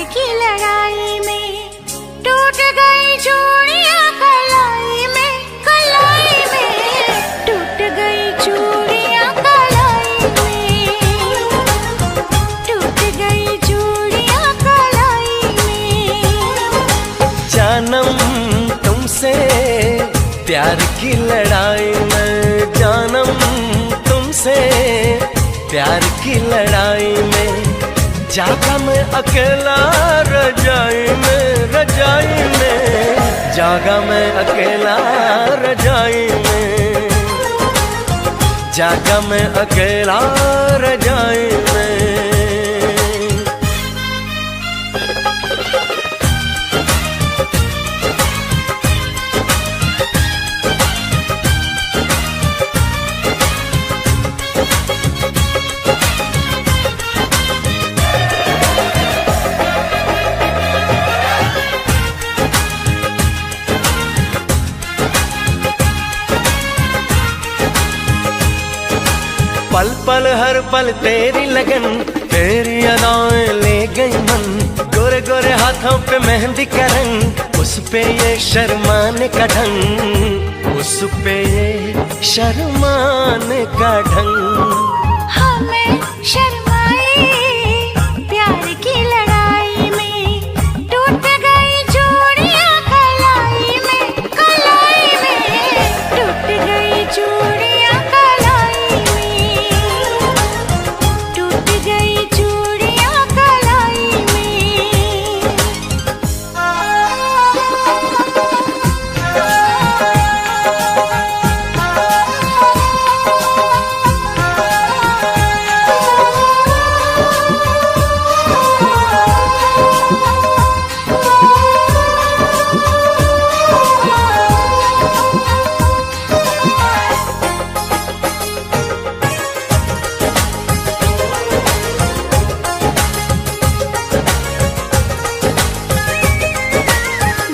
की लड़ाई में टूट गई चूड़ियां कलाई में, कलाई में टूट गई चूड़ियां कलाई में, टूट गई चूड़ियां कलाई में। जानम तुमसे प्यार की लड़ाई में, जानम तुमसे प्यार की लड़ाई में, जागा मैं अकेला रजाई में, रजाई में जागा मैं अकेला रजाई में, जागा मैं अकेला रजाई में। पल पल हर पल तेरी लगन, तेरी अदाएं ले गई मन, गोरे गोरे हाथों पे मेहंदी का रंग, उस पे ये शर्माने का ढंग, उस पे ये शर्माने का ढंग। हमें शर्माए प्यार की लड़ाई में, टूट गई चूड़ियां कलाई में, कलाई में टूट गई चूड़ियां कलाई में, टूट गई चूड़ियां कलाई में।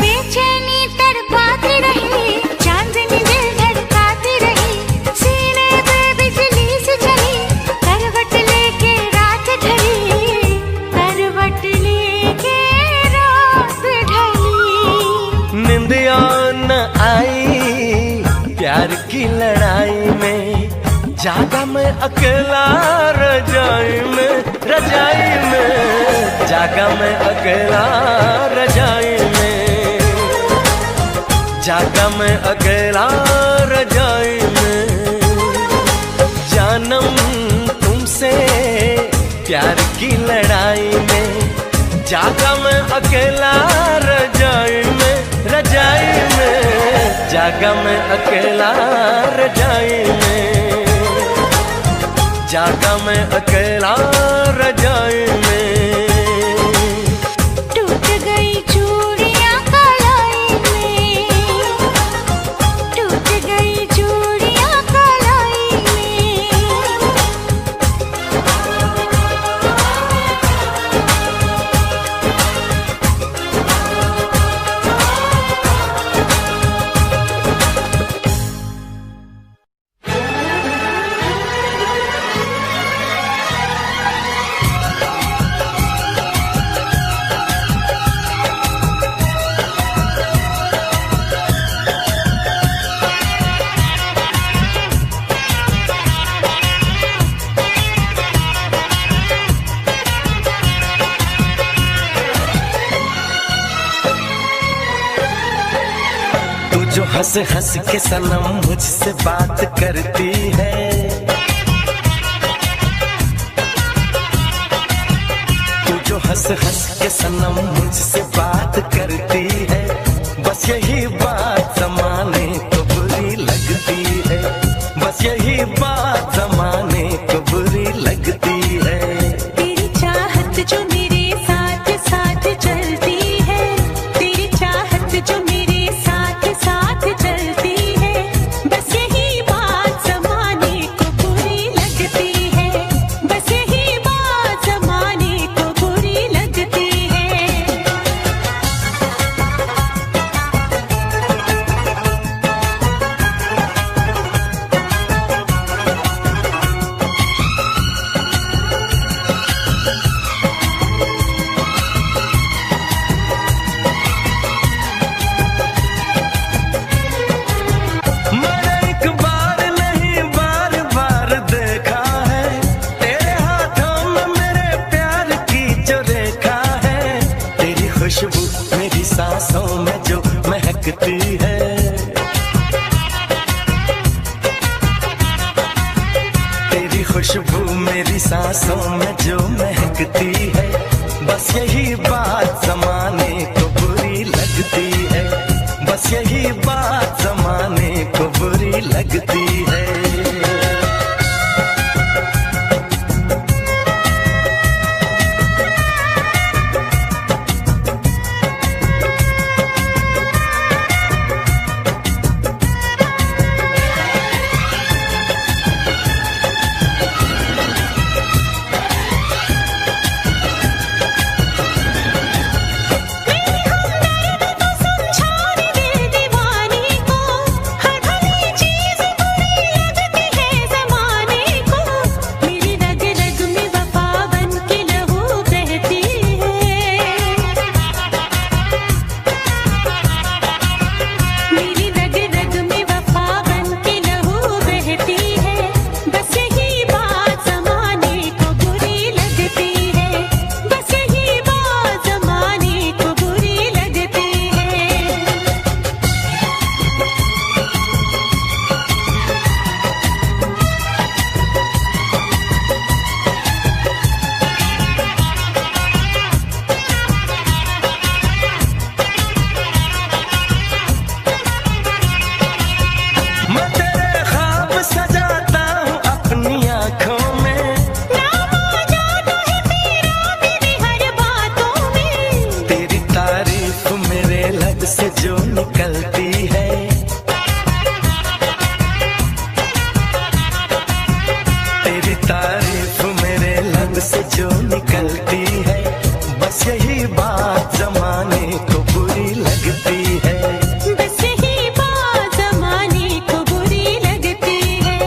बेचैनी तड़पाती रही, चांदनी दिल धड़काती रही, सीने पे बिजली से चली, करवट लेके रात ढली, करवट लेके रात ढली। निंदिया न आई प्यार की लड़ाई में, जागा मैं अकेला रजाई में, रजाई में जागा मैं अकेला रजाई में, जागा मैं अकेला रजाई में। जानम तुमसे प्यार की लड़ाई में, जागा मैं अकेला रजाई में, रजाई में जागा मैं अकेला रजाई में, जागा मैं अकेला रजाई में। टूट गई चूड़ियां कलाई में, टूट गई चूड़ियां कलाई में। तू जो हंस हंस के सनम मुझसे बात करती है, तू जो हंस हंस के सनम मुझसे बात करती है, बस यही बात ज़माने को बुरी लगती है, बस यही बात ज़माने को बुरी लगती है। तेरी चाहत जो मेरे साथ साथ चलती है, तेरी चाहत जो मेरे साथ साथ चलती है, बस यही बात ज़माने को बुरी लगती है, बस यही बात ज़माने को बुरी लगती है। सांसों में जो महकती है। तेरी खुशबू मेरी सांसों में जो महकती है, बस यही बात जमाने को बुरी लगती है, बस यही बात जमाने को बुरी लगती है। से जो निकलती है, तेरी तारीफ मेरे लब से जो निकलती है, बस यही बात जमाने को बुरी लगती है, बस यही बात जमाने को बुरी लगती है।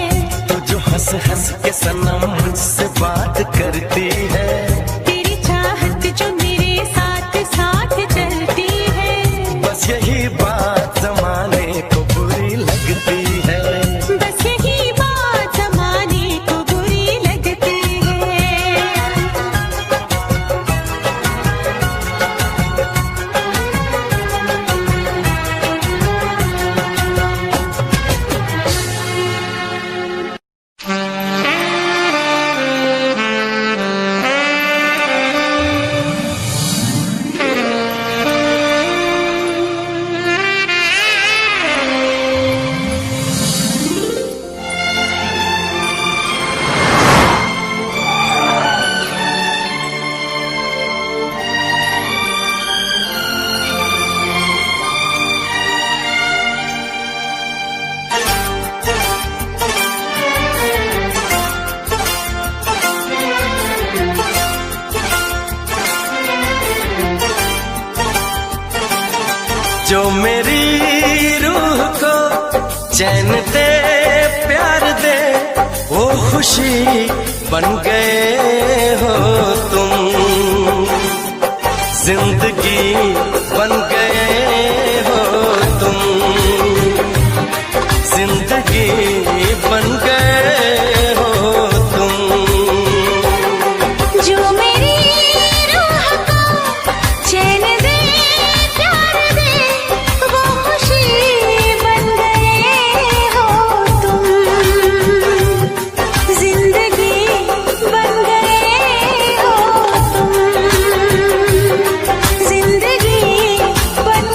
तू जो हंस हंस के सनम मुझसे बात करती है, तेरी चाहत जो मेरे साथ साथ चलती है, बस यही बात जमाने को बुरी लगती है, बस यही बात जमाने को बुरी लगती है। जो मेरी रूह को चैन दे प्यार दे, वो खुशी बन गए हो तुम, जिंदगी बन गए हो तुम, जिंदगी बन गए हो तुम। जो मेरी रूह को चैन दे प्यार दे, वो खुशी बन गए हो तुम, जिंदगी बन गए हो तुम, जिंदगी बन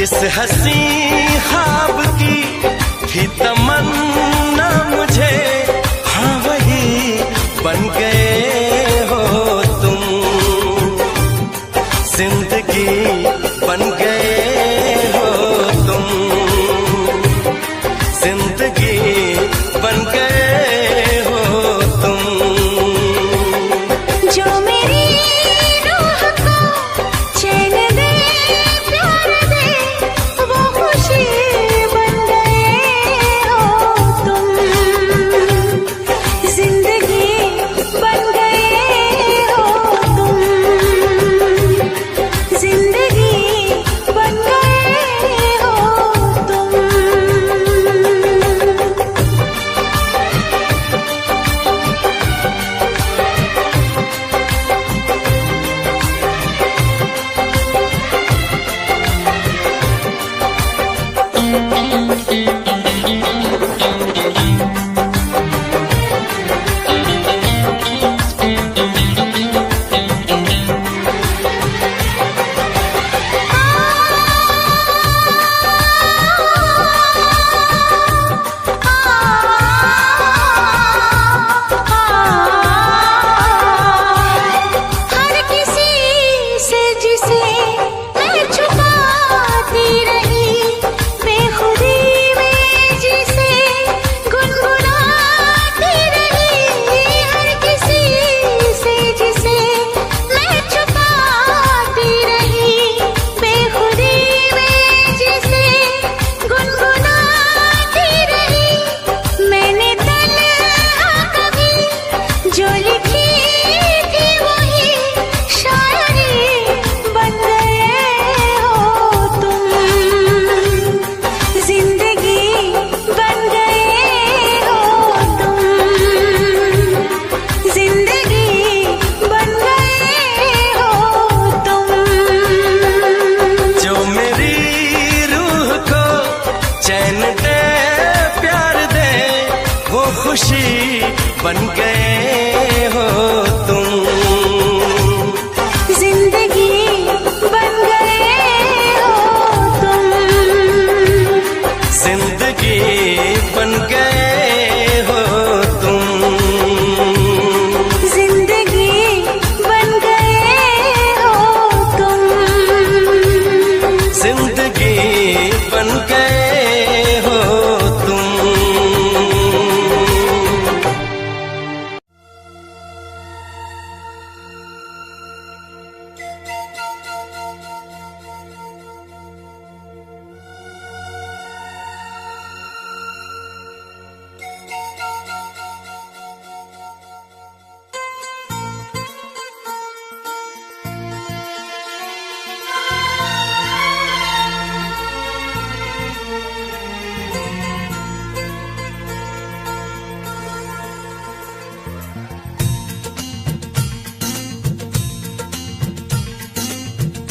जिस हंसी ख्वाब की थी तमन्ना मुझे, हाँ वही बन गए हो तुम। जिंदगी बन गए हो तुम, जिंदगी बन गए हो तुम। जो मेरी रूह को चैन दे, प्यार दे, वो खुशी बन गए हो तुम। जिंदगी बन गए हो तुम, जिंदगी बन गए हो तुम। हर किसी से जिसे मैं छुपाती रही, बेखुदी में जिसे गुनगुनाती रही। हर किसी से जिसे मैं छुपाती रही, बेखुदी में जिसे गुनगुनाती रही। मैंने तन्हा कभी जो लिखी थी वही शायरी बन गए हो तुम। जिंदगी बन गए हो तुम, जिंदगी बन गए हो तुम। जो मेरी रूह को चैन दे, प्यार दे, वो खुशी बन गए हो तुम। जिंदगी बन गए हो तुम, जिंदगी बन गए हो तुम। जिंदगी बन गए हो तुम। जिंदगी बन गए हो तुम।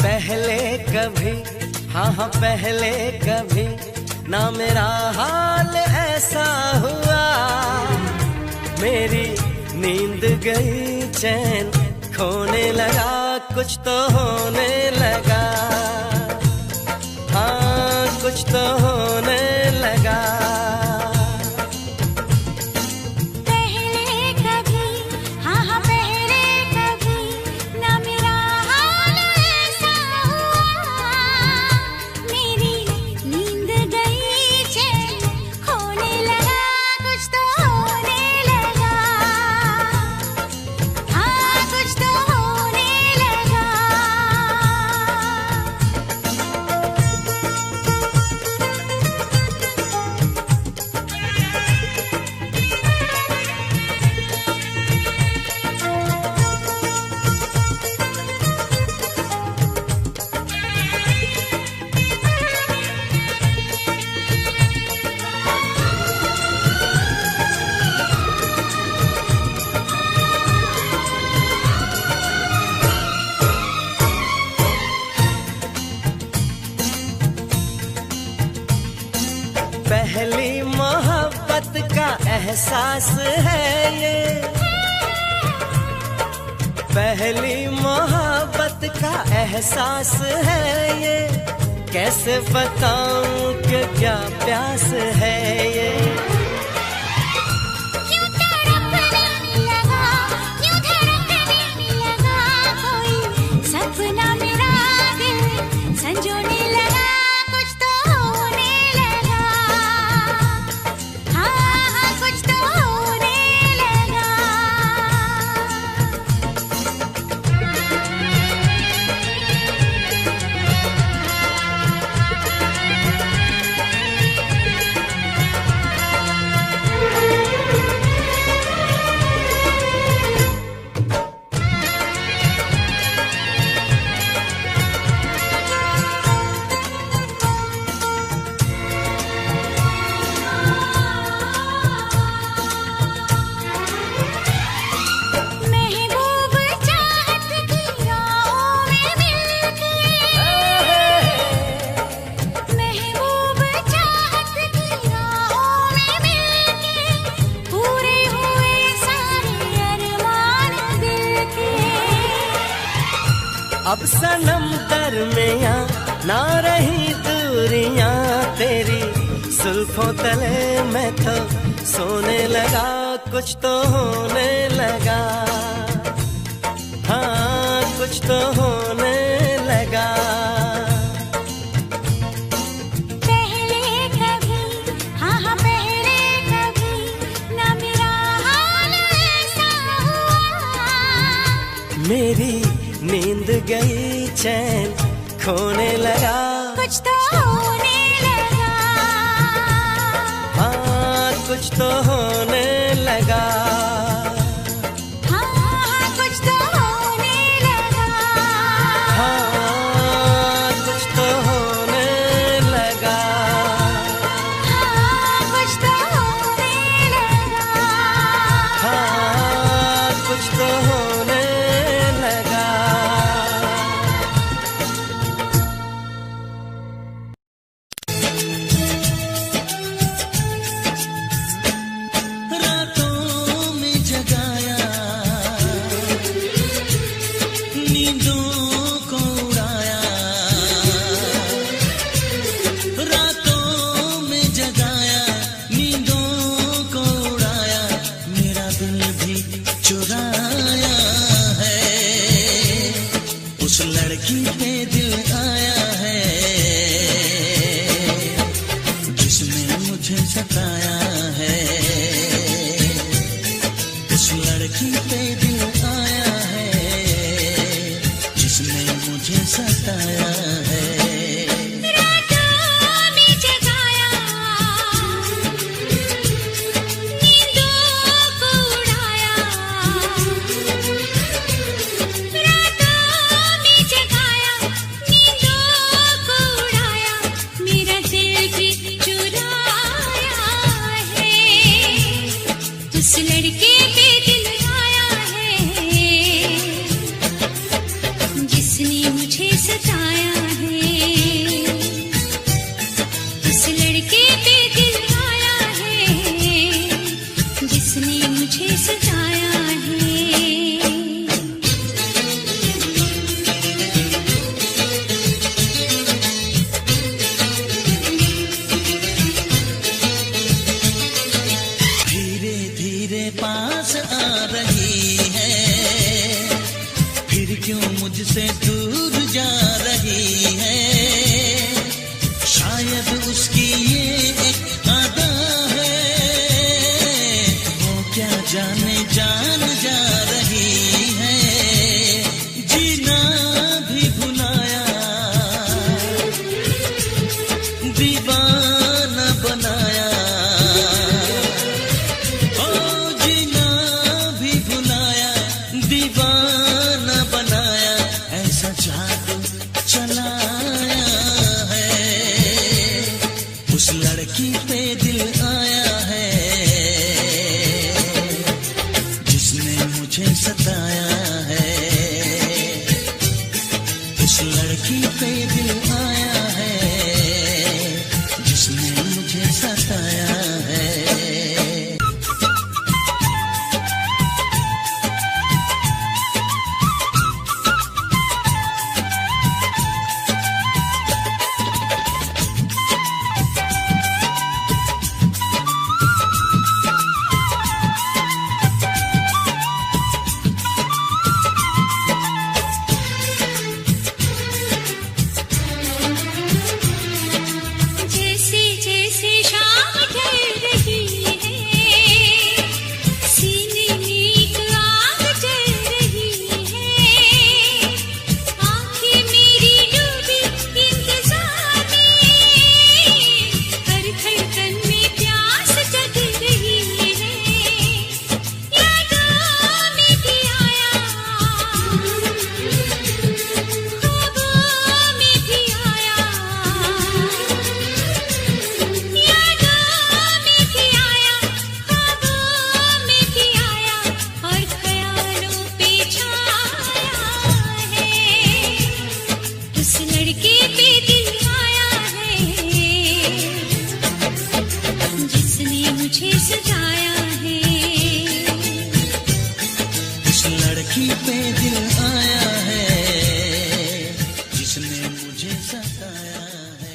पहले कभी, हाँ हाँ पहले कभी ना मेरा हाल ऐसा हुआ। मेरी नींद गई, चैन खोने लगा, कुछ तो होने लगा। हाँ कुछ तो होने लगा। पहले कभी, हाँ हाँ पहले कभी ना मेरा हाल ऐसा हुआ। मेरी नींद गई, चैन खोने लगा, कुछ तो होने लगा। हाँ कुछ तो होने लगा। पहली मोहब्बत का एहसास है ये, पहली मोहब्बत का एहसास है ये। कैसे बताऊं कि क्या प्यास है ये। क्यों तड़पने लगा, क्यों धड़कने लगा, कोई सपना मेरा दिल संजोने लगा, कुछ तो होने लगा, हाँ कुछ तो होने लगा। महबूब चाहत की राहों में मिलके, महबूब चाहत की राहों में मिलके, पूरे हुए सारे अरमान दिल के। अब सनम दरमियां ना रही दूरियां तेरी, जुल्फों तले मैं तो सोने लगा, कुछ तो होने लगा, हाँ कुछ तो होने लगा। पहले कभी, हाँ हाँ पहले कभी ना मेरा हाल ऐसा हुआ, मेरी नींद गई चैन खोने लगा, कुछ तो होने लगा, हाँ कुछ तो होने लगा, हाँ हाँ कुछ तो होने लगा, हाँ कुछ तो होने लगा, हाँ कुछ तो होने लगा। हाँ कुछ तो होने लगा। रातों में जगाया, नींदों को उड़ाया, रातों में जगाया, नींदों को उड़ाया, मेरा दिल भी चुराया है, उस लड़की पे दिल आया है, जिसने मुझे सताया है, उस लड़की पे दिल आया है, जिसने मुझे सताया है। रातों में जगाया, नींदों को उड़ाया, रातों में जगाया, नींदों को उड़ाया, मेरा दिल भी चुराया है, उस लड़के पे दिल आया है, जिसने मुझे सताया है, उस लड़के पे दिल आया है, जिसने मुझे सताया है। धीरे धीरे पास आ रही है, फिर क्यों मुझसे दूर जा रही है, शायद उसकी ये एक अदा है, वो क्या जाने जान जा रही है, जीना भी भुलाया, दीवाना बनाया, ओ जीना भी भुलाया, दीवाना बनाया, ऐसा जादू चलाया है, उस लड़की पे दिल आया है, जिसने मुझे सताया है, उस लड़की पे दिल आया है, जिसने मुझे सताया है। मुझे सजाया है। इस लड़की पे दिल आया है जिसने मुझे सताया है।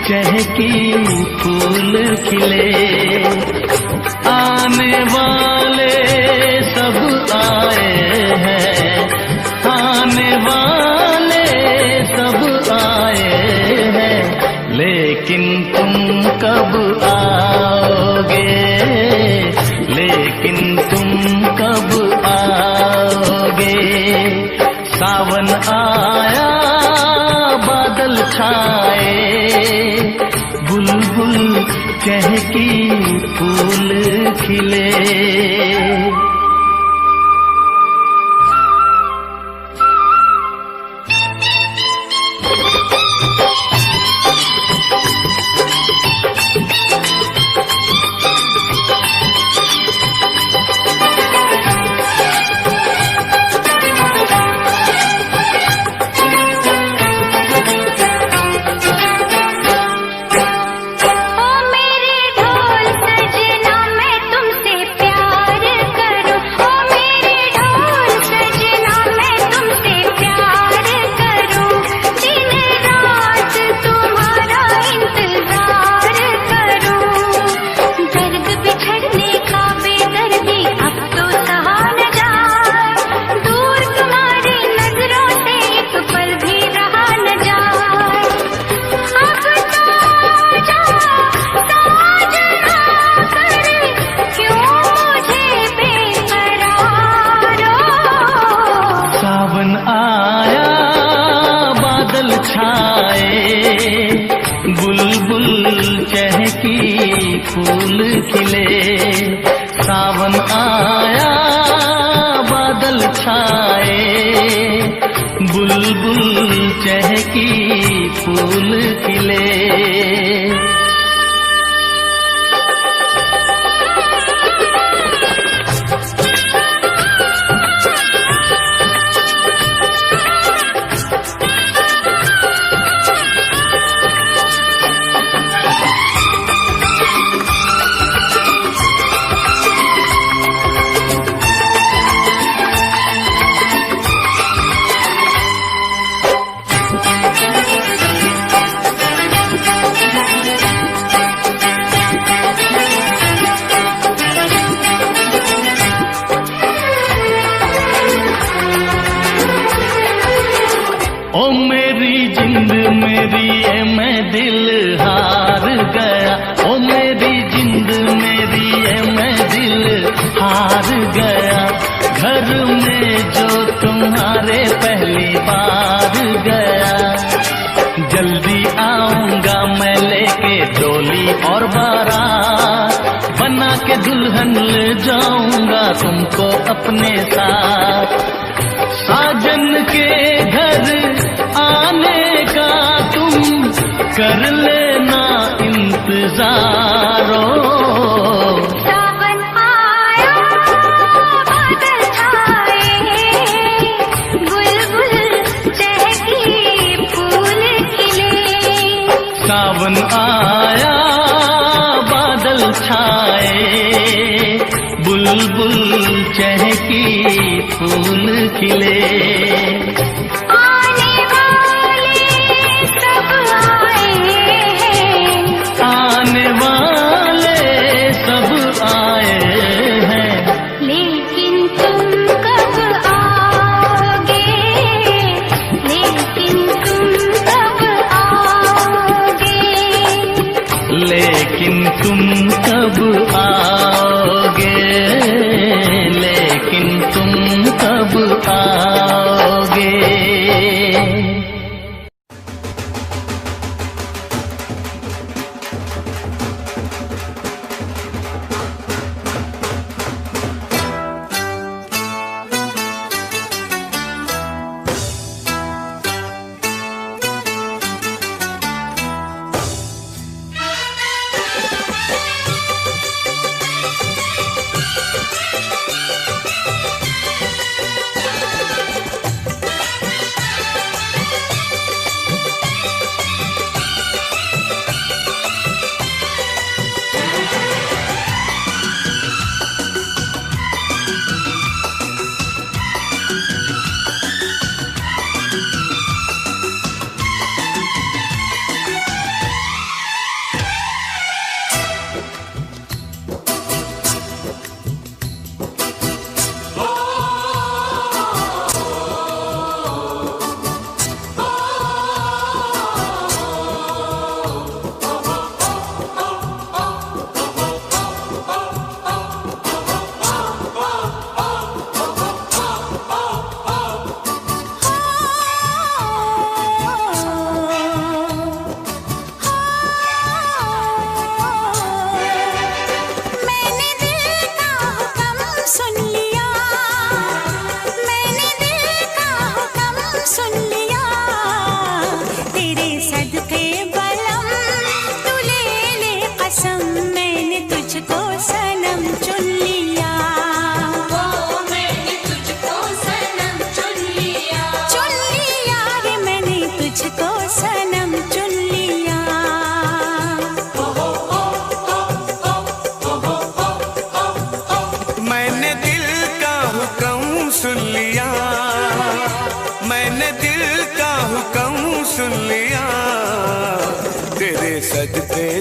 चहकी फूल खिले, आने वाले सब आए हैं, आने वाले सब आए हैं, लेकिन तुम कब आओगे, लेकिन तुम कब आओगे। सावन आया बादल छाए, बुलबुल चहकी फूल खिले। फूल खिले, सावन आया बादल छाए, बुलबुल चहकी फूल खिले। ओ मेरी जिंद मेरी ये मैं दिल हार गया, ओ मेरी जिंद मेरी ये मैं दिल हार गया। घर में जो तुम्हारे पहली बार गया, जल्दी आऊंगा मैं लेके डोली और बारात, बना के दुल्हन ले जाऊंगा तुमको अपने साथ। साजन के घर आने का तुम कर लेना इंतजारो। सावन आया बादल छाए, बुलबुल चहकी फूल खिले। सावन आया बादल छाए, बुलबुल चहकी फूल खिले। आने वाले सब आए हैं, आने वाले सब आए हैं, लेकिन तुम कब आओगे, लेकिन तुम कब आओगे। लेकिन तुम कब आओगे, लेकिन तुम कब आओगे।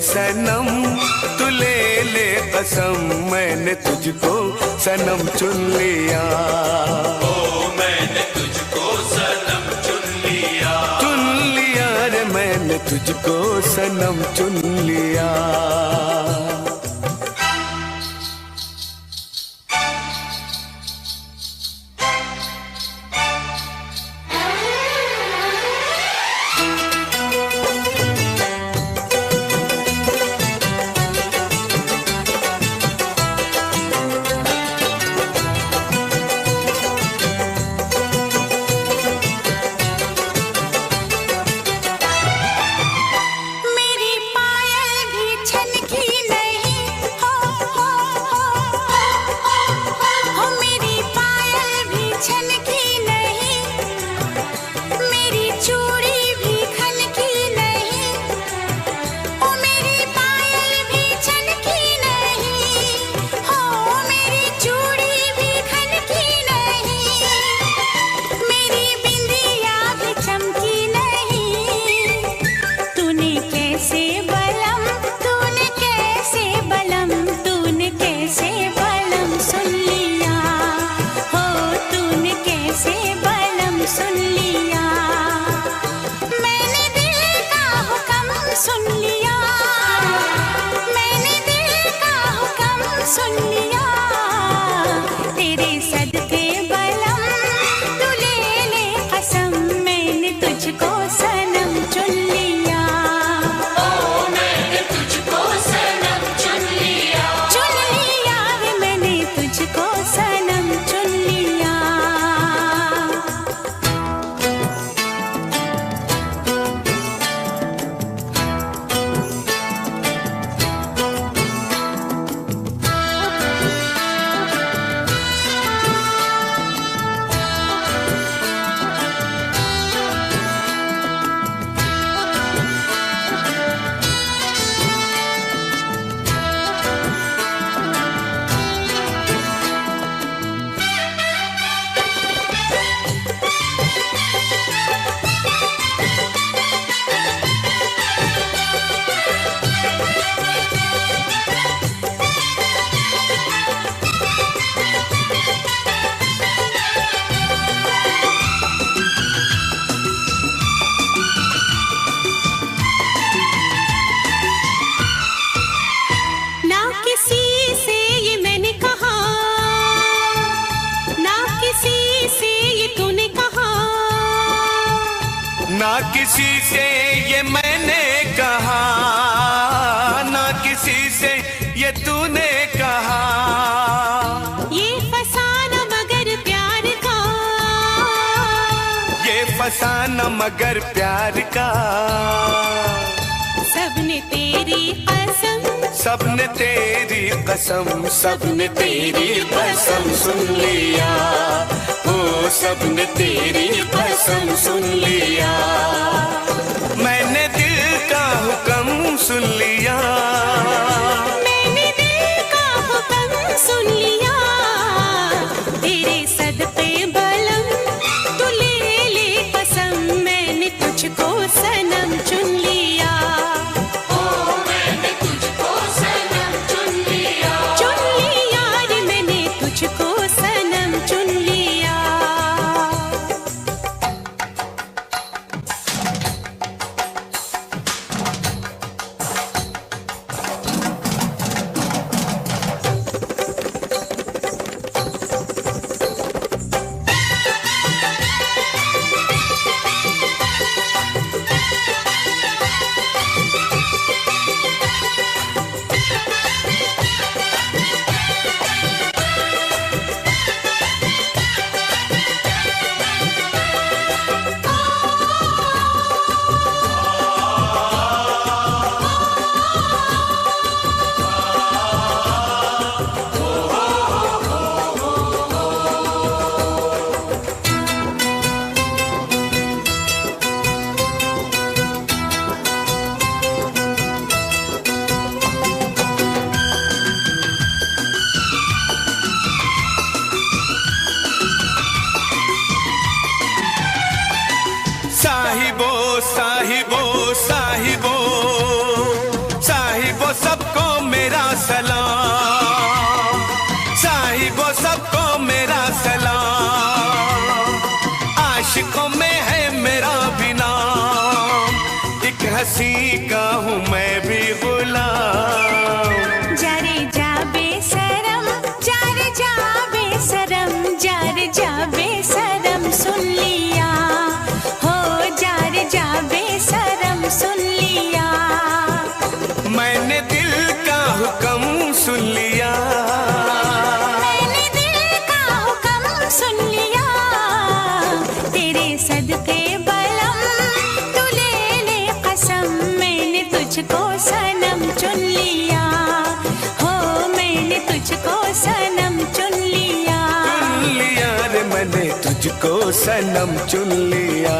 सनम तू ले ले कसम, मैंने तुझको सनम चुन लिया। ओ मैंने तुझको सनम चुन लिया। चुन लिया रे मैंने तुझको सनम चुन लिया। सुन लिया तेरे सदके बलम, तू ले ले कसम, मैंने तुझको सनम चुन लिया। ओ मैंने तुझको सनम चुन लिया। चुन लिया किसी से ये मैंने कहा, ना किसी से ये तूने कहा। ये फसाना मगर प्यार का, ये फसाना मगर प्यार का। सबने तेरी कसम, सबने तेरी कसम, सबने तेरी कसम सुन लिया। ओ सबने तेरी कसम सुन लिया। मैंने दिल का हुक्म सुन लिया। मैंने दिल का हुक्म सुन लिया। तेरे सदके बलम तू ले ले कसम, मैंने तुझको सनम चुन लिया। चुन लिया रे मैंने तुझको सनम चुन लिया। साहिबो साहिबो साहिबो साहिबो सबको मेरा सलाम। साहिबो सबको मेरा सलाम। आशिकों में है मेरा भी नाम। एक हंसी का हूँ मैं भी गुलाम। जारे जा बेसरम, जारे जा बेसरम, जारे जा बेसरम सुन लिया। हो जारे जा बेसरम सुन लिया। मैंने दिल का हुक्म सुन लिया। मैंने दिल का हुक्म सुन लिया। तेरे सदके बलम तू ले ले कसम, मैंने तुझको सनम चुन लिया। हो मैंने तुझको सनम चुन लिया। चुन लिया रे मैंने तुझको सनम चुन लिया।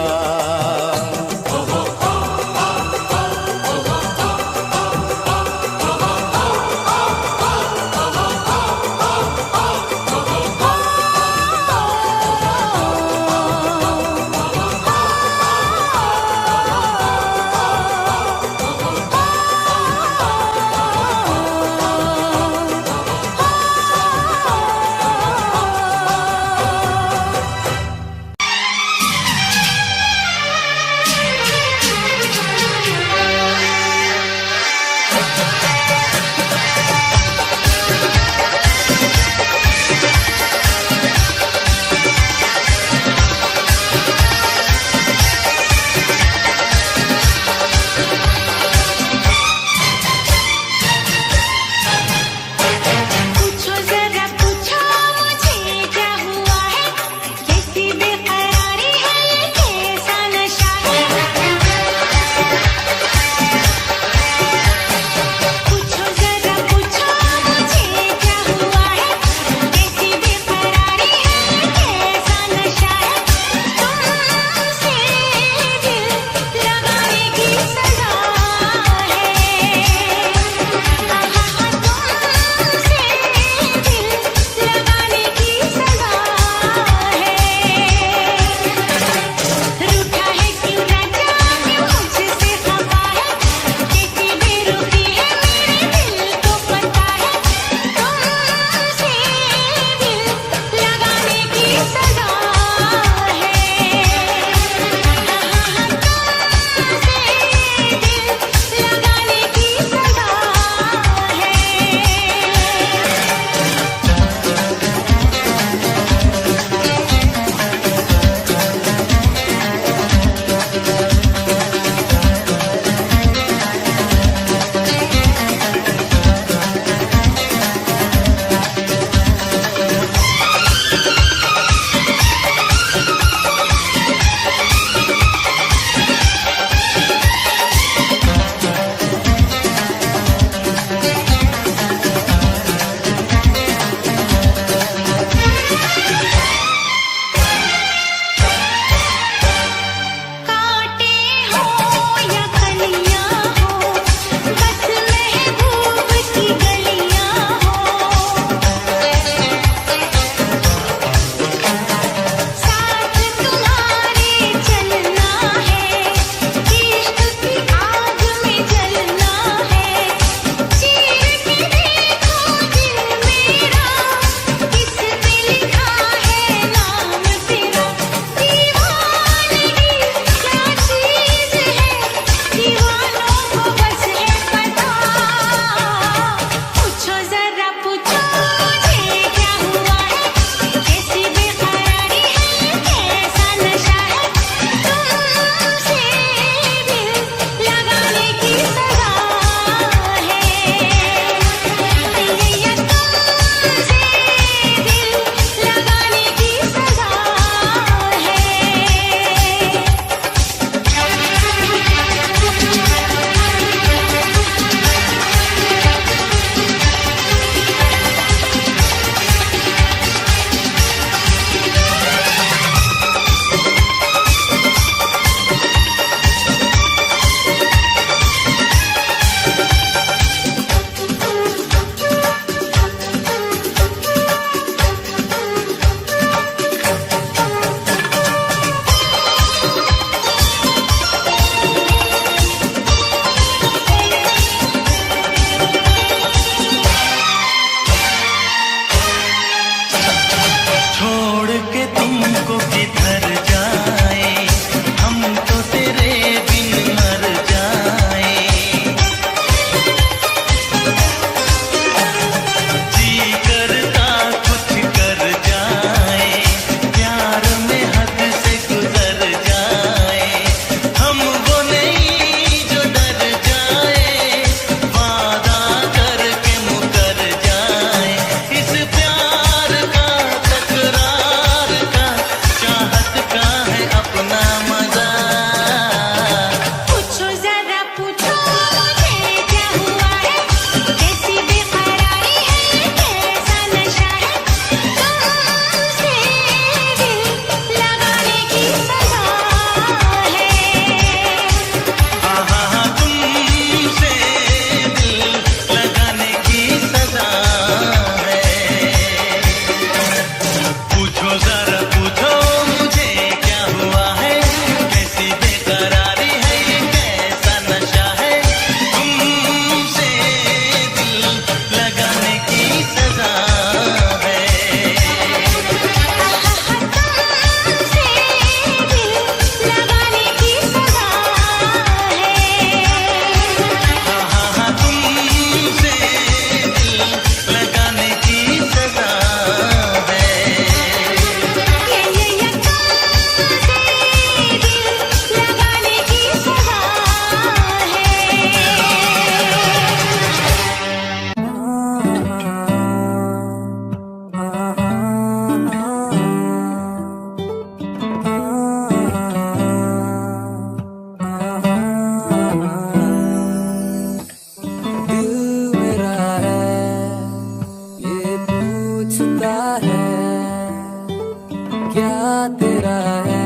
तेरा है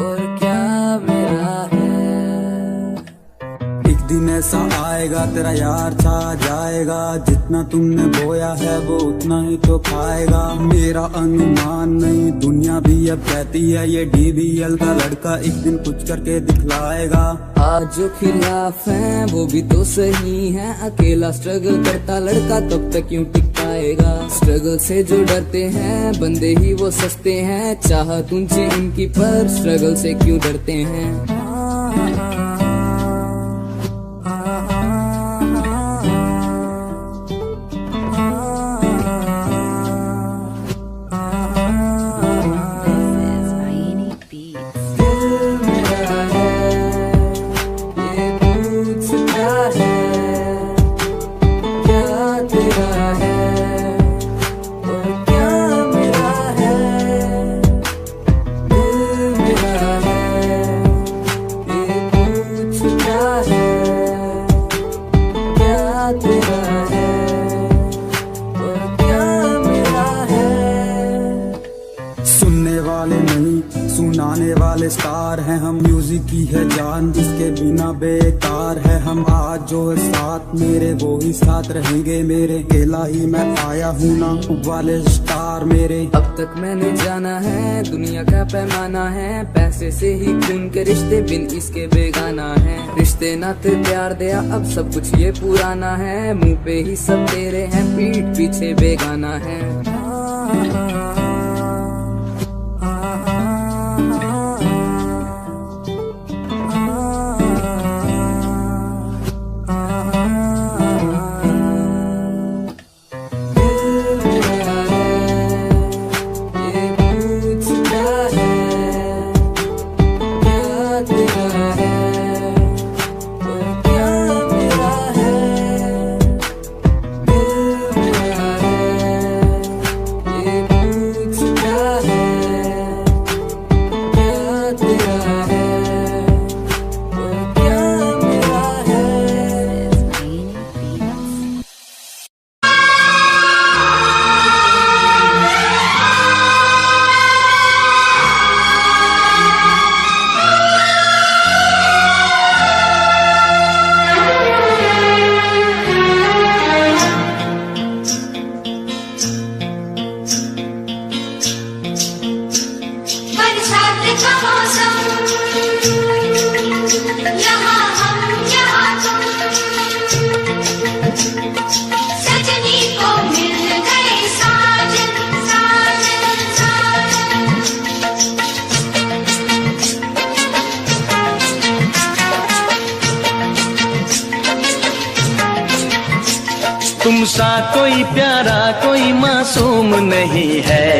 और क्या मेरा है। एक दिन ऐसा आएगा तेरा यार छा जाएगा, जितना तुमने बोया है वो उतना ही तो खाएगा। मेरा अनुमान नहीं दुनिया भी अब कहती है ये DBL का लड़का एक दिन कुछ करके दिखलाएगा। आज जो खिलाफ हैं वो भी तो सही हैं, अकेला स्ट्रगल करता लड़का तब तक क्यों टिक पाएगा। स्ट्रगल से जो डरते हैं बंदे ही वो सस्ते हैं, चाहत ऊंची इनकी पर स्ट्रगल से क्यों डरते हैं। सुनाने वाले स्टार हैं हम, म्यूजिक की है जान जिसके बिना बेकार है हम। आज जो है साथ मेरे वो ही साथ रहेंगे मेरे, अकेला ही मैं आया हूँ ना वाले स्टार मेरे। अब तक मैंने जाना है दुनिया का पैमाना है, पैसे से ही खून के रिश्ते बिन इसके बेगाना है। रिश्ते नाते प्यार दिया अब सब कुछ ये पुराना है, मुंह पे ही सब तेरे हैं पीठ पीछे बेगाना है। तुम सा कोई प्यारा कोई मासूम नहीं है,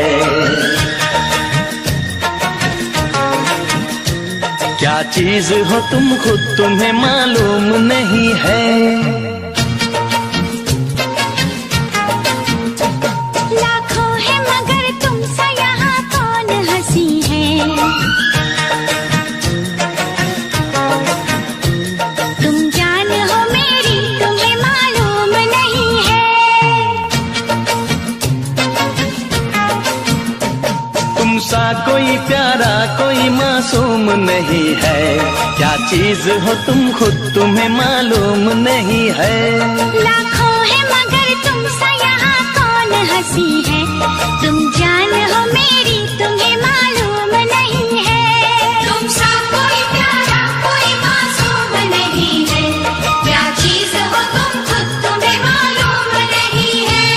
क्या चीज हो तुम खुद तुम्हें मालूम नहीं है। लाखों है मगर तुम सा यहाँ कौन हंसी है। तुम जान हो मेरी तुम्हें मालूम नहीं है। तुम सा कोई प्यारा कोई मासूम नहीं है, क्या चीज हो तुम खुद तुम्हें मालूम नहीं है। लाखों है मगर तुम सा यहाँ कौन हंसी है। तुम जान हो मेरी तुम्हें मालूम नहीं है। तुम सा कोई प्यारा कोई मासूम नहीं है, क्या चीज हो तुम खुद तुम्हें मालूम नहीं है।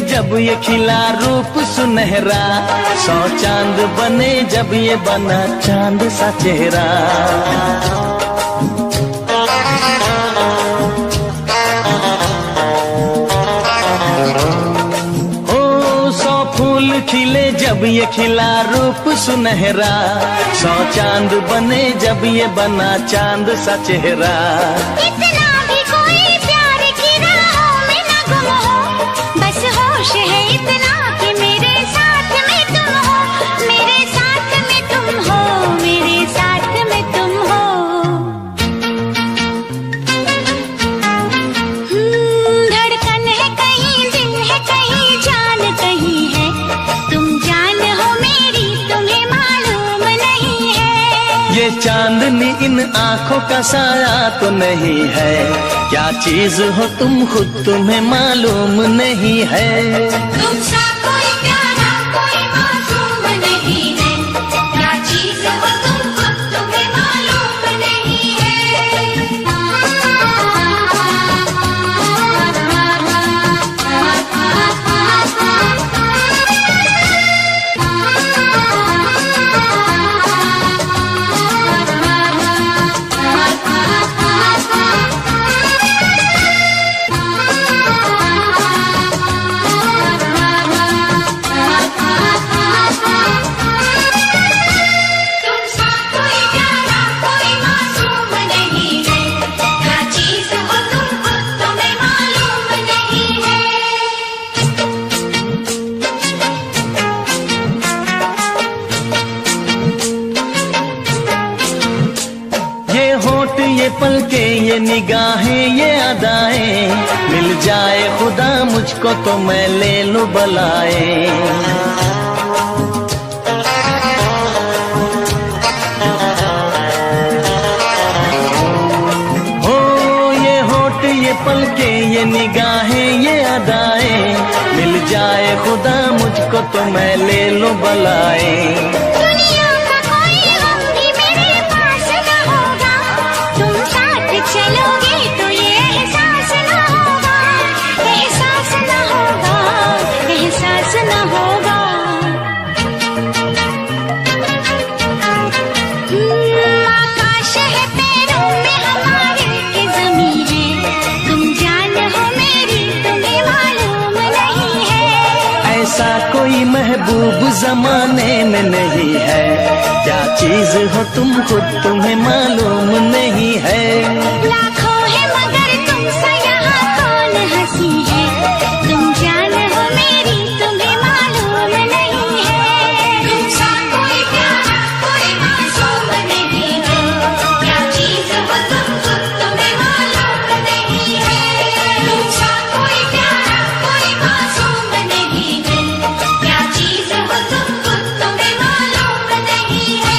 जब ये खिला रूप सुनहरा, 100 चांद बने जब ये बना चांद सा चेहरा। ओ 100 फूल खिले जब ये खिला रूप सुनहरा, 100 चांद बने जब ये बना चांद सा चेहरा। इतना भी कोई प्यार की राहों में न गुम हो, बस होश है इतना कि मेरे साथ में तुम हो, मेरे साथ में तुम हो, मेरे साथ में तुम हो। धड़कन है कहीं, दिल है कहीं, जान कहीं है, तुम जान हो मेरी, तुम्हें मालूम नहीं है। ये चांदनी इन आंखों का साया तो नहीं है, क्या चीज हो तुम खुद तुम्हें मालूम नहीं है। तुमसा कोई प्यारा कोई मासूम नहीं है, क्या चीज हो तुम खुद तुम्हें मालूम नहीं तुमसा कोई प्यारा कोई मासूम नहीं है, क्या चीज हो तुम खुद तुम्हें मालूम नहीं ये होठ ये पलके ये निगाहें ये अदाएं, मिल जाए खुदा मुझको तो मैं ले लूं बलाए। ये पलके ये निगाहें ये अदाएं, मिल जाए खुदा मुझको तो मैं ले लूं बलाए। दुनिया का कोई गम भी मेरे पास न होगा, तुम साथ चलोगे तो ये एहसास न होगा, एहसास न होगा, एहसास न होगा। आकाश है पैरों में हमारे के ज़मीं है, तुम जान हो मेरी, तुम्हें मालूम नहीं है। ऐसा कोई महबूब जमाने में नहीं है, क्या चीज हो तुम खुद तुम्हें मालूम नहीं है। लाखों है मगर तुमसे यहाँ कौन हंसी है, तुम जान हो मेरी, तुम्हें मालूम नहीं है। तुमसा कोई प्यारा कोई मासूम नहीं है, क्या चीज हो तुम खुद तुम्हें मालूम नहीं है। तुमसा कोई प्यारा कोई मासूम नहीं है, क्या चीज हो तुम खुद तुम्हें मालूम नहीं है।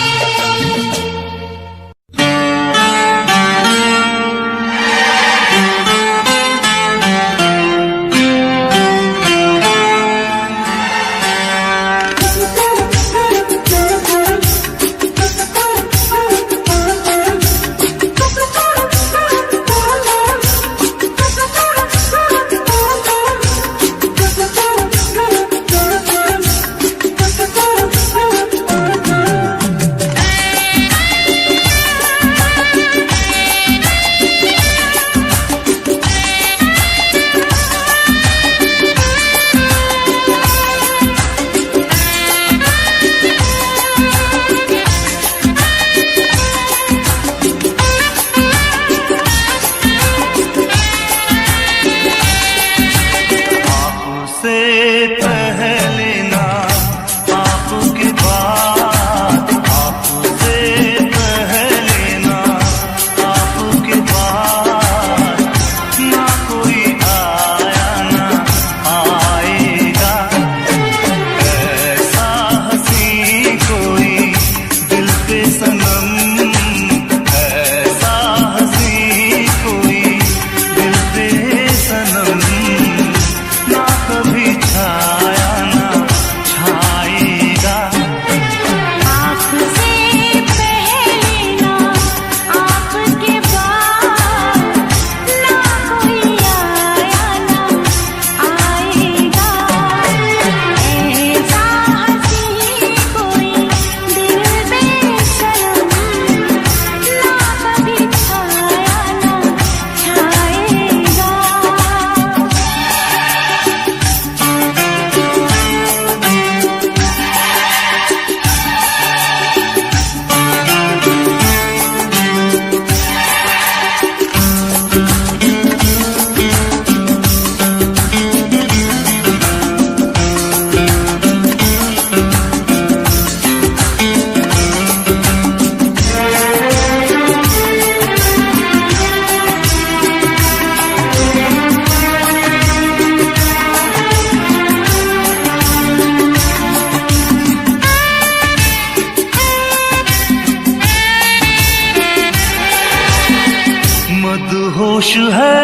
होश है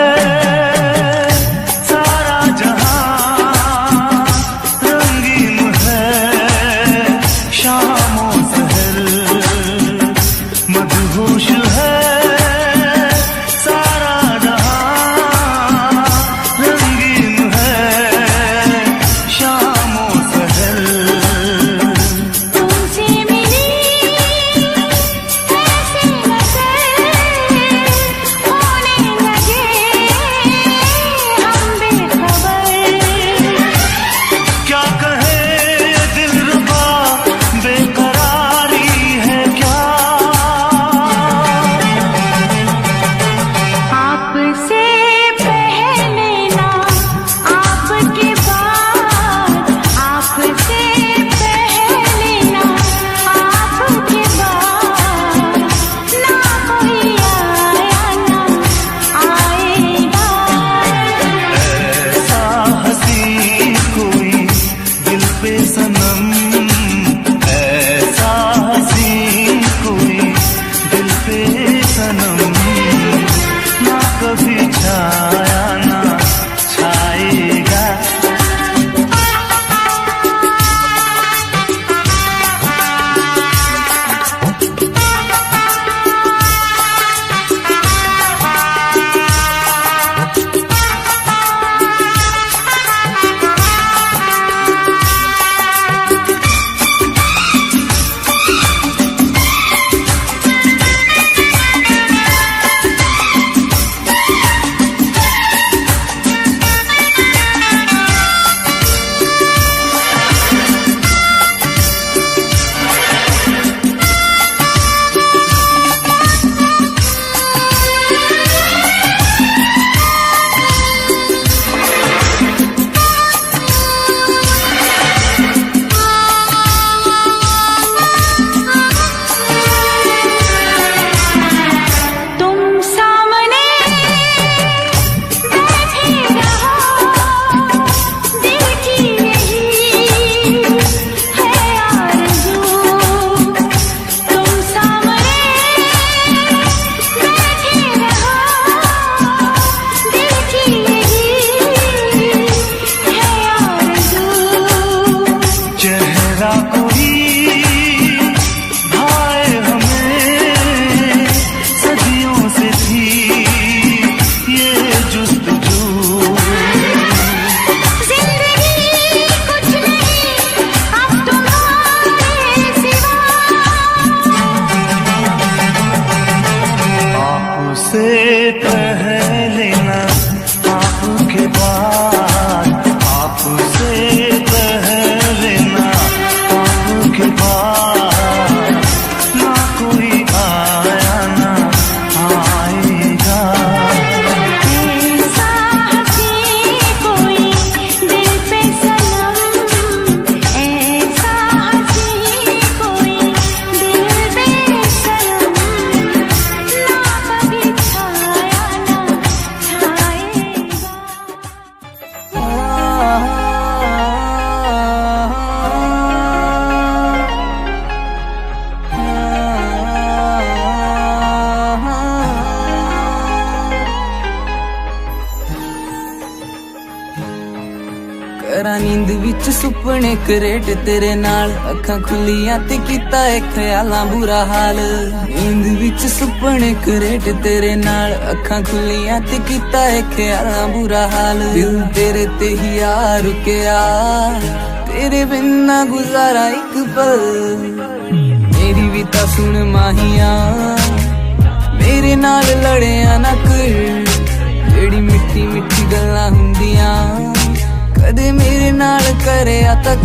सारा जहां, रंगीन है शामों सहर, मदहोश है सारा जहां, रंगीन है शामों सहर। तुमसे मिली ऐसी नजर होने लगे हम बेखबर। क्या कहे ये दिलरुबा बेकरारी है क्या, आपसे पहले ना आपके बाद, आपसे पहले ना आपके बाद, ना कोई आया ना आएगा। ऐसा हंसी कोई दिल पे सनम, ऐसा हंसी कोई दिल पे सनम, ना कभी छाया ना छाएगा। तुम सामने बैठे रहो, दिल की यही है आरज़ू। तुम सामने बैठे रहो, दिल की यही है आरज़ू। चेहरा कोई भाए हमें, सदियों से थी ये जुस्तजू। जिंदगी कुछ नहीं अब तुम्हारे सिवा। आपसे पहले ना आपके बाद, आपसे पहले ना आपके बाद, ना कोई आया ना आएगा। ऐसा हंसी कोई दिल पे सनम, ऐसा हंसी कोई दिल पे सनम, ना कभी छाया ना छाएगा। ਕਰਾਂ ਨੀਂਦ ਵਿੱਚ ਸੁਪਨੇ ਕਰੇਟ ਤੇਰੇ ਨਾਲ, ਅੱਖਾਂ ਖੁੱਲੀਆਂ ਤੇ ਕੀਤਾ ਏ ਖਿਆਲਾਂ ਬੁਰਾ ਹਾਲ। ਨੀਂਦ ਵਿੱਚ ਸੁਪਨੇ ਕਰੇਟ ਤੇਰੇ ਨਾਲ, ਅੱਖਾਂ ਖੁੱਲੀਆਂ ਤੇ ਕੀਤਾ ਏ ਖਿਆਲਾਂ ਬੁਰਾ ਹਾਲ। ਦਿਲ ਤੇਰੇ ਤੇ ਹੀ ਆ ਰੁਕਿਆ, ਤੇਰੇ ਬਿਨ ਨਾ ਗੁਜ਼ਾਰਾ ਇੱਕ ਪਲ। ਮੇਰੀ ਵੀ ਤਾਂ ਸੁਣ ਮਾਹੀਆ, ਮੇਰੇ ਨਾਲ ਲੜਿਆ ਨਾ ਕਰ, ਜਿਹੜੀ ਮਿੱਠੀ ਮਿੱਠੀ ਗੱਲਾਂ ਹੁੰਦੀਆਂ ਕਦੇ ਮੇਰੇ ਨਾਲ ਕਰਿਆ ਤੱਕ।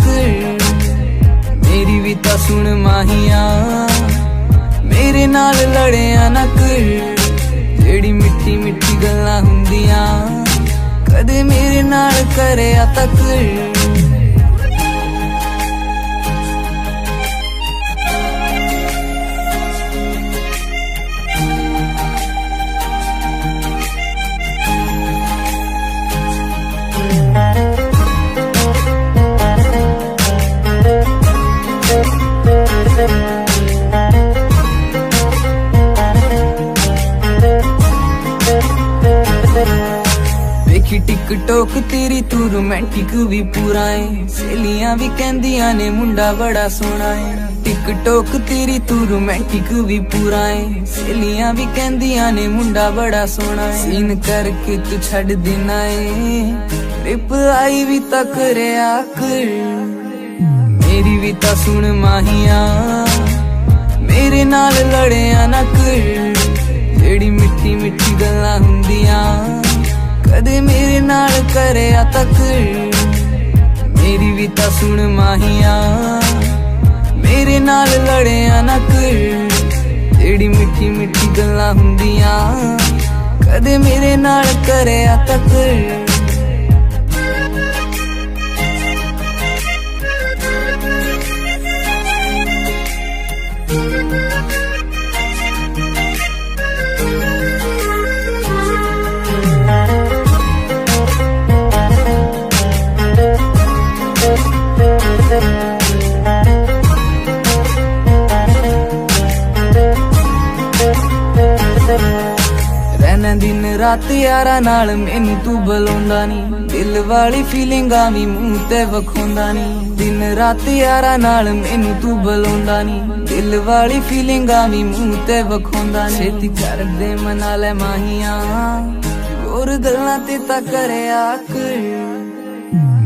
ਮੇਰੀ ਵੀ ਤਾਂ ਸੁਣ ਮਾਹੀਆ, ਮੇਰੇ ਨਾਲ ਲੜਿਆ ਨਾ ਕਰ, ਜਿਹੜੀ ਮਿੱਠੀ ਮਿੱਠੀ ਗੱਲਾਂ ਹੁੰਦੀਆਂ ਕਦੇ ਮੇਰੇ ਨਾਲ ਕਰਿਆ ਤੱਕ। टिकटॉक तेरी तू रोमांटिक भी पूरा है, सहेलियां भी कहंदियां ने मुंडा बड़ा सोहना है। टिकटॉक तेरी तू रोमांटिक भी पूरा है, सहेलियां भी कहंदियां ने मुंडा बड़ा सोहना है। सीन करके तू छड़ देना है, रिप्लाई भी ता करया कर, मेरी भी ता सुन माहिया, मेरे नाल लड़िया ना कर। जेड़ी मिठी मिठी गल्लां हुंदियां कदे मेरे नाल करया ता कर, मेरी भी ता सुन माहिया, मेरे नाल लड़िया ना कर। जेड़ी मिठी मिठी गल्लां हुंदियां कदे मेरे नाल करया ता कर। रहना दिन रात यारा नाल मैनू तू बुलांदा नी, दिल वाली फीलिंगां भी मूंह ते वखोंदा नी। दिन रात यारा नाल मैनू तू बुलांदा नी, दिल वाली फीलिंगां भी मूंह ते वखोंदा नी। छेती कर दे मना ले माहिया, और गल्लां ते ता करया कर,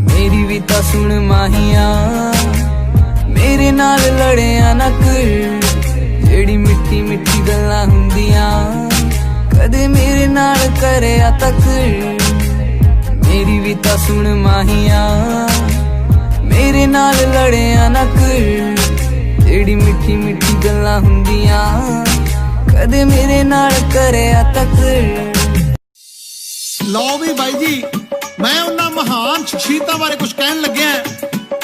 मेरी भी ता सुन माहिया, मेरे नाल लड़िया ना कर। जेड़ी मिठी मिठी गल्लां हुंदियां कदे मेरे नाल करया ता कर, मेरी भी ता सुन माहिया, मेरे नाल लड़िया ना कर। जेड़ी मिठी मिठी गल्लां हुंदियां कदे मेरे नाल करया ता कर। लो भी भाई जी, मैं उन्हां महान शख्सियतां बारे कुछ कहन लग्या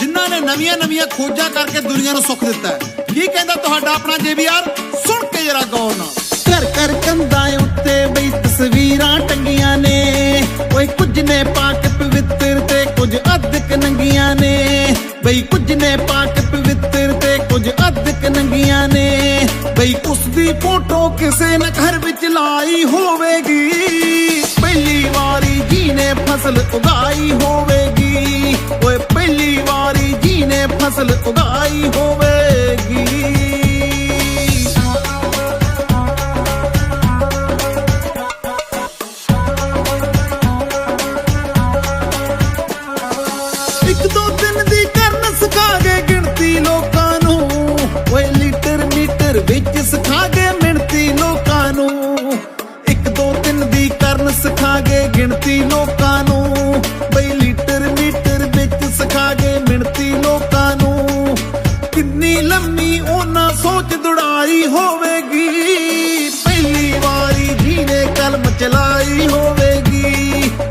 जिन्हां ने नवीਆਂ नवीਆਂ खोजा करके दुनिया ਨੂੰ सुख दिता है। की कहंदा तुहाडा अपना JBR, सुन के जरा गौर नाल। घर घर कंधां उत्ते बई तस्वीरां टंगियां ने, ओए कुछ ने पाक पवित्र ते कुछ अधक नंगियां ने, बई कुछ ने पाक पवित्र ते कुछ अधक नंगियां ने। बई उसदी फोटो किसे ने घर विच लाई होवेगी, पहली वारी जी ने फसल उगाई होवेगी, ओए पहली वारी जी ने फसल उगाई होवेगी। एक दो दिन दी करन सिखा गए गिनती लोकां नू, ओए लीटर मीटर विच सिखा गए मिणती लोकां नू। एक दो दिन दी करन सिखा गए गिनती लोकां नू, बई लीटर मीटर विच सिखा गए मिणती लोकां नू। किन्नी लम्मी ओना सोच दुड़ाई होवेगी, पहली वारी जी ने कलम चलाई होवेगी,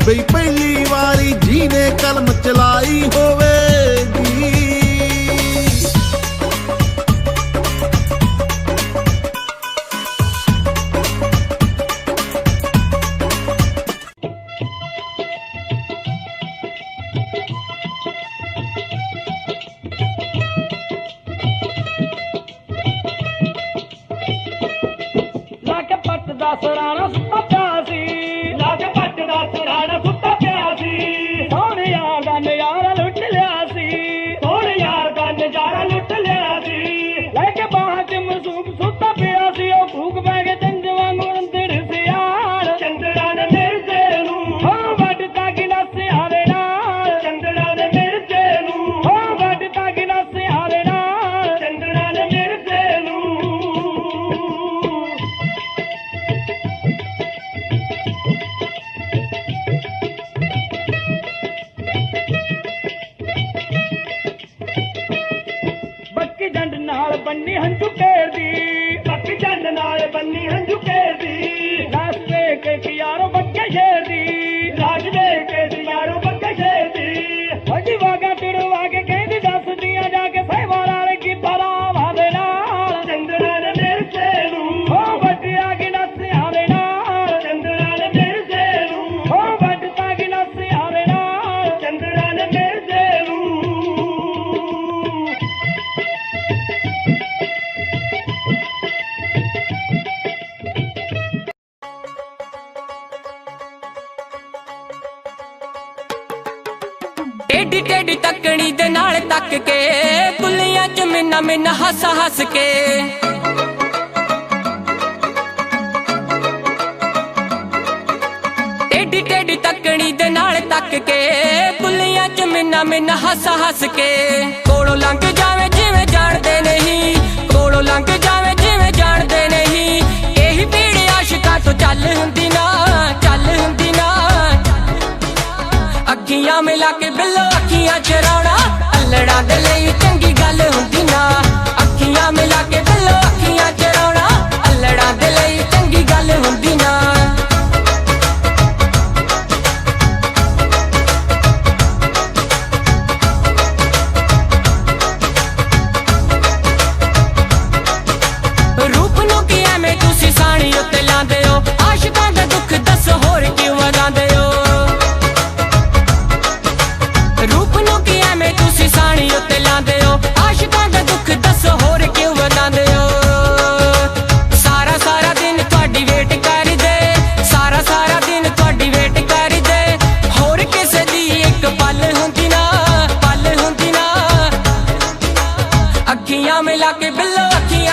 बई पहली वारी जी ने कलम चलाई होवेगी। लाके पट दा सराना सुत्ता पिया सी, लाके पट दा सराना सुत्ता पिया सी। सोहणे यार दा नजारा लुट लिया सी, सोहणे यार दा नजारा लुट लिया सी। लेके बाहां च मसूक सुत्ता पिया सी, ओ भूख पै के चंज वांगू अंदर सियाल। चंदड़ा ने मिर्जे नू हो वड्डदा गिलासिया दे नाल, चंदड़ा ने मिर्जे नू हो वड्डदा गिलासिया दे नाल, चंदड़ा ने मिर्जे नू। ਬੱਕੀ ਜੰਡ ਨਾਲ ਬੰਨੀ ਹੰਝੂ ਘੇਰਦੀ, ਬੱਕੀ ਜੰਡ ਨਾਲ ਬੰਨੀ ਹੰਝੂ ਘੇਰਦੀ। ਲਾਸ਼ ਵੇਖ ਕੇ ਯਾਰੋ ਬੱਕੇ ਸ਼ੇਰ ਦੀ, ਲਾਸ਼ ਵੇਖ ਕੇ ਯਾਰੋ ਬੱਕੇ ਸ਼ੇਰ ਦੀ। ਹੱਡੀ ਵਾਗਾ ਤੁੜਵਾ ਕੇ ਕਹਿੰਦੀ ਦੱਸਦੀਆਂ ਜਾ ਕੇ ਸਹਿਵਾਂ ਨਾਲ ਕੀ ਬਰਾਵਾਂ ਦੇ ਨਾਲ। ਚੰਦਰਾ ਨੇ ਮਿਰਜੇ ਨੂੰ ਹੋ ਵੱਡਿਆ ਗਿਲਾਸਿਆਂ ਦੇ ਨਾਲ, ਚੰਦਰਾ ਨੇ ਮਿਰਜੇ ਨੂੰ ਹੋ ਵੱਡਦਾ ਗਿਲਾਸਿਆਂ ਦੇ ਨਾਲ, ਚੰਦਰਾ ਨੇ ਮਿਰਜੇ ਨੂੰ। तक के कुलियां च मिन्ना मिन्ना हस हस के टेढ़ी टेढ़ी तकनी दे नाल तक के कुलियां च मिन्ना मिन्ना हस हस के कोलों लंघ जावे जिवें जाणदे नहीं कोलों लंघ जावे जिवें जाणदे नहीं यही भीड़ आशिकां तो चल हुंदी ना अखियां मिला के बिल्लो अखियां चराउणा अल्लड़ां दे लई चंगी गल हुंदी ना अखियां मिला के बिल्लो अखियां चराउणा अल्लड़ां दे लई चंगी गल हुंदी ना रूप नूं कि एवें तुसीं साणी उत्ते लांदे हो आशिकां दा दुख दस होर क्यों वधांदे हो रूप नूं कि एवें तुसीं साणी उत्ते लांदे हो आशिकां दा दुख दस होर क्यों वधांदे हो सारा सारा दिन तुहाडी वेट करदे सारा सारा दिन तुहाडी वेट करदे होर किसे दी इक पल हुंदी ना अखियां मिला के बिल्लो अखियां